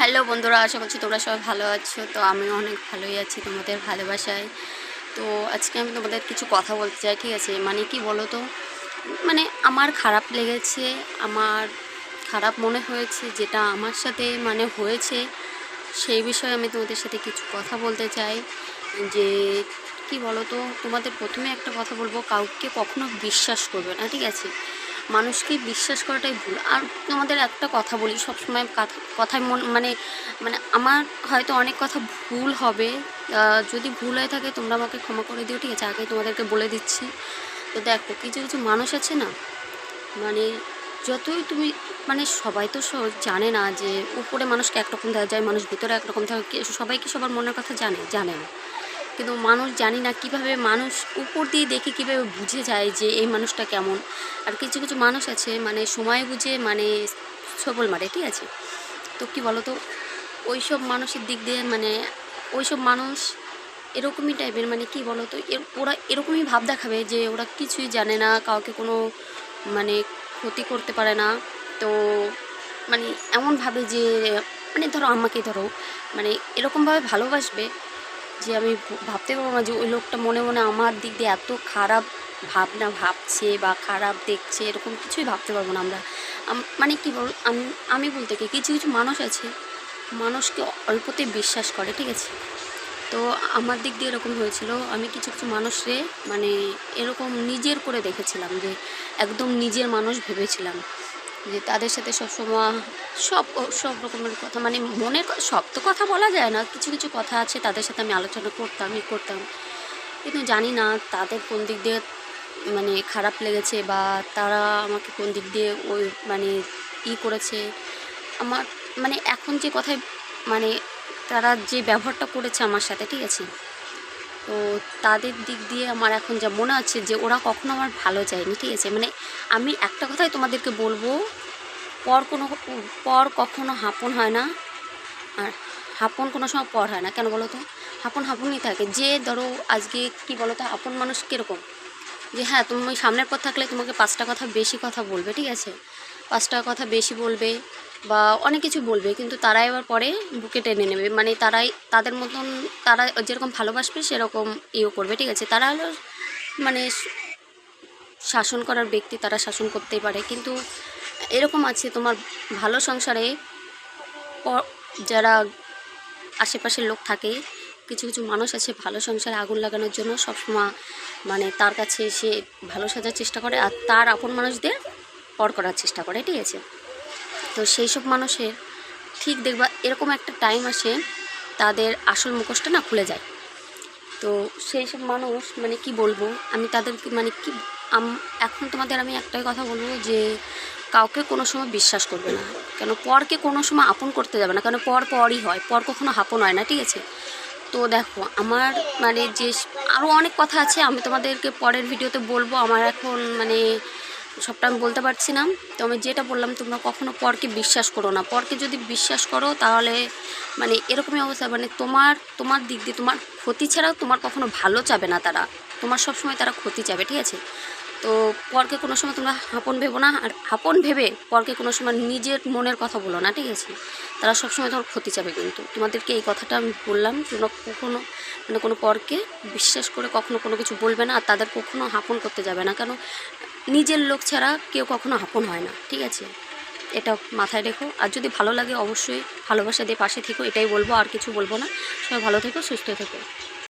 Hello বন্ধুরা, আশা করছি তোমরা সবাই ভালো আছো। তো আমিও অনেক ভালোই আছি তোমাদের ভালোবাসায়। তো আজকে আমি তোমাদের কিছু কথা বলতে চাই, ঠিক আছে? মানে কি বলো তো, মানে আমার খারাপ লেগেছে, আমার খারাপ মনে হয়েছে যেটা আমার সাথে মানে হয়েছে, সেই বিষয়ে আমি তোমাদের সাথে কিছু কথা বলতে চাই। যে কি বলো তো, তোমাদের প্রথমে একটা কথা বলবো, কাউকে কখনো বিশ্বাস করবে না, ঠিক আছে? মানুষকে বিশ্বাস করাটাই ভুল। আর তোমাদের একটা কথা বলি, সবসময় কথায় মানে মানে আমার হয়তো অনেক কথা ভুল হবে। যদি ভুল হয়ে থাকে তোমরা আমাকে ক্ষমা করে দিও, ঠিক আছে? আগে তোমাদেরকে বলে দিচ্ছি। তো দেখো, কিছু কিছু মানুষ আছে না, মানে যতই তুমি মানে সবাই তো জানে না যে উপরে মানুষকে একরকম দেখা যায়, মানুষ ভিতরে একরকম থাকে। সবাই কি সবার মনের কথা জানে না। কিন্তু মানুষ জানি না কীভাবে, মানুষ উপর দিয়ে দেখে কীভাবে বুঝে যায় যে এই মানুষটা কেমন। আর কিছু কিছু মানুষ আছে মানে সময় বুঝে মানে সবল মারে, ঠিক আছে? তো কী বলো তো, ওই সব মানুষের দিক দিয়ে মানে ওই সব মানুষ এরকমই টাইপের, মানে কি বলো তো, ওরা এরকমই ভাব দেখাবে যে ওরা কিছুই জানে না, কাউকে কোনো মানে ক্ষতি করতে পারে না। তো মানে এমনভাবে যে মানে ধরো আমাকে ধরো মানে এরকমভাবে ভালোবাসবে যে আমি ভাবতে পারবো না যে ওই লোকটা মনে মনে আমার দিক দিয়ে এত খারাপ ভাবনা ভাবছে বা খারাপ দেখছে, এরকম কিছুই ভাবতে পারবো না আমরা। মানে কী বল, আমি বলতে কি, কিছু কিছু মানুষ আছে মানুষকে অল্পতে বিশ্বাস করে, ঠিক আছে? তো আমার দিক দিয়ে এরকম হয়েছিল, আমি কিছু কিছু মানুষরে মানে এরকম নিজের করে দেখেছিলাম, যে একদম নিজের মানুষ ভেবেছিলাম, যে তাদের সাথে সবসময় সব সব রকমের কথা, মানে মনের সব তো কথা বলা যায় না, কিছু কিছু কথা আছে তাদের সাথে আমি আলোচনা করতাম। কিন্তু জানি না তাদের কোন দিক দিয়ে মানে খারাপ লেগেছে, বা তারা আমাকে কোন দিক দিয়ে ওই মানে করেছে আমার, মানে এখন যে কথায় মানে তারা যে ব্যবহারটা করেছে আমার সাথে, ঠিক আছে? তো তাদের দিক দিয়ে আমার এখন যা মনে হচ্ছে যে ওরা কখনো আমার ভালো চায়নি, ঠিক আছে? মানে আমি একটা কথাই তোমাদেরকে বলবো, পর কখনো হাপন হয় না। আর হাপন কোনো সময় পর হয় না, কেন বলো তো? হাপনই থাকে। যে ধরো আজকে কি বলো তো, আপন মানুষ কীরকম, যে হ্যাঁ তুমি সামনের পর থাকলে তোমাকে 5টা কথা বেশি কথা বলবে, ঠিক আছে? 5টা কথা বেশি বলবে বা অনেক কিছু বলবে, কিন্তু তারা এবার পরে বুকে টেনে নেবে, মানে তাদের মতন তারা যেরকম ভালোবাসবে সেরকম করবে, ঠিক আছে? তারা হলো মানে শাসন করার ব্যক্তি, তারা শাসন করতেই পারে। কিন্তু এরকম আছে তোমার ভালো সংসারে যারা আশেপাশের লোক থাকে, কিছু কিছু মানুষ আছে ভালো সংসারে আগুন লাগানোর জন্য সবসময় মানে তার কাছে এসে ভালো সাজার চেষ্টা করে, আর তার আপন মানুষদের পর করার চেষ্টা করে, ঠিক আছে? তো সেই সব মানুষের ঠিক দেখবা এরকম একটা টাইম আসে, তাদের আসল মুখোশটা না খুলে যায়। তো সেই সব মানুষ মানে কি বলবো, আমি তাদেরকে মানে কি এখন তোমাদের আমি একটাই কথা বলবো, যে কাউকে কোনো সময় বিশ্বাস করবে না। কেন? পরকে কোনো সময় আপন করতে যাবে না, কারণ পরই হয়, পর কখনো আপন হয় না, ঠিক আছে? তো দেখো আমার মানে যে আরও অনেক কথা আছে, আমি তোমাদেরকে পরের ভিডিওতে বলবো। আমার এখন মানে সবটা আমি বলতে পারছি না। তো আমি যেটা বললাম, তোমরা কখনো পরকে বিশ্বাস করো না। পরকে যদি বিশ্বাস করো তাহলে মানে এরকমই অবস্থা, মানে তোমার দিক দিয়ে তোমার ক্ষতি ছাড়াও তোমার কখনো ভালো চাবে না তারা, তোমার সবসময় তারা ক্ষতি চাবে, ঠিক আছে? তো পরকে কোনো সময় তোমরা আপন ভেবো না, আর আপন ভেবে পরকে কোনো সময় নিজের মনের কথা বলো না, ঠিক আছে? তারা সবসময় তোমার ক্ষতি চাবে। কিন্তু তোমাদেরকে এই কথাটা আমি বললাম, তোমরা কখনো মানে কোনো পরকে বিশ্বাস করে কখনো কোনো কিছু বলবে না, আর তাদের কখনো আপন করতে যাবে না। কেন? নিজের লোক ছাড়া কেউ কখনো আপন হয় না, ঠিক আছে? এটা মাথায় রেখো। আর যদি ভালো লাগে অবশ্যই ভালোবাসা দিয়ে পাশে থেকো, এটাই বলবো, আর কিছু বলবো না। সবাই ভালো থেকো, সুস্থ থেকো।